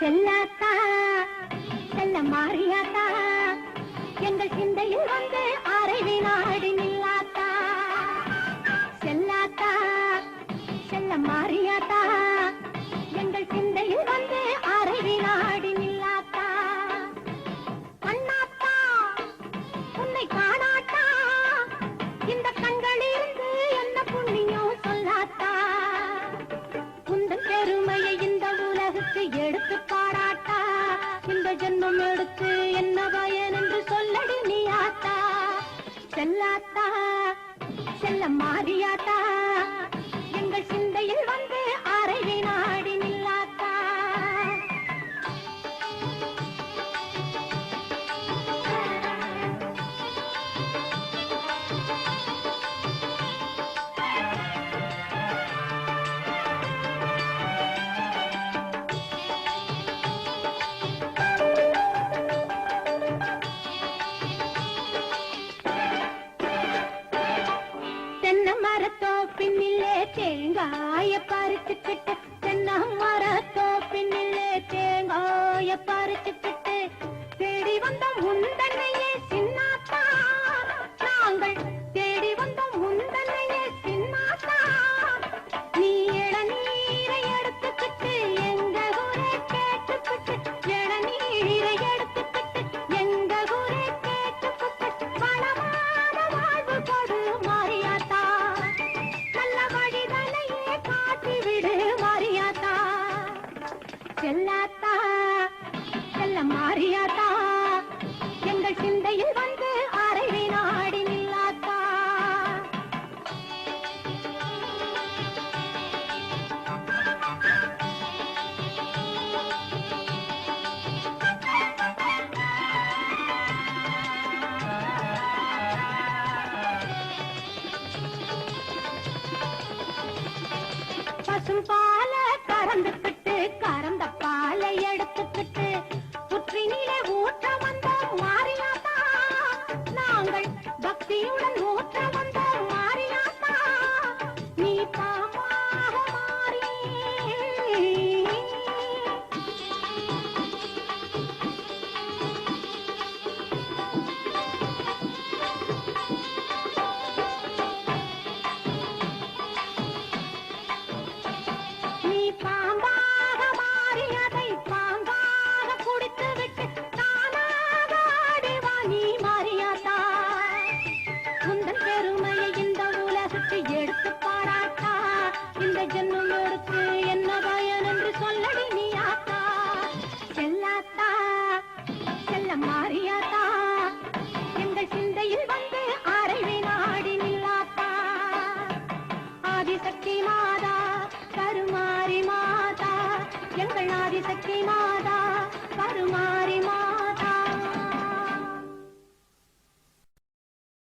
செல்லாத்தா செல்ல மாறியாத்தா எங்கள் சிந்தையில் வந்து அரை வினாடி நில்லாத்தா செல்லாத்தா செல்ல மாறியாத்தா எங்கள் சிந்தையில் வந்து அரை வினாடி நில்லாத்தா அண்ணாத்தா உன்னை காணாட்டா இந்த கண்களிலிருந்து என்ன புண்ணியம் சொல்லாத்தா உந்தன் பெருமையை இந்த உலகுக்கு எடுத்து பாராட்டா இந்த ஜென்மம் எடுத்து என்ன பயன் என்று சொல்லடி நீ ஆத்தா செல்லாத்தா செல்ல மாறியாத்தா எங்கள் சிந்தையில் வந்து அரை வினாடி நில்லாத்தா பின்னிலே தேங்காய பறிச்சுக்கிட்டு தென்னை மரத்தோ பின்னிலே தேங்காய பறிச்சுக்கிட்டு தேடி வந்த முந்தன்னையே சின்னாத்தா நாங்கள் தேடி வந்த முந்தன்னையே சின்னாத்தா நீ இளநீரை எடுத்துக்கிட்டு எங்க ஊரே கேட்டுக்கிட்டு இளநீரை எடுத்துக்கிட்டு எங்க ஊரே கேட்டுக்கிட்டு வளமான வாழ்வு கொடு மாறியாத்தா செல்லாத்தா செல்ல மாறியாத்தா எங்கள் சிந்தையில் வந்து அரை வினாடி நில்லாத்தா பசும் பால கறந்துக்கிட்டு கறந்த பாலை எடுத்துக்கிட்டு புற்றினிலே ஊற்ற வந்த மாறியாத்தா நாங்கள் பக்தியுடன் ஊற்ற வந்த மாறியாத்தா நீ தாமாக மாறி எடுத்து பாராட்டா இந்த ஜென்மம் எடுத்து என்ன பயன் என்று சொல்லடி நீ ஆத்தா செல்லாத்தா செல்ல மாறியாத்தா எங்கள் சிந்தையில் வந்து அரை வினாடி நில்லாத்தா ஆதிசக்தி மாதா கருமாரி மாதா எங்கள் ஆதிசக்தி மாதா கருமாரி மாதா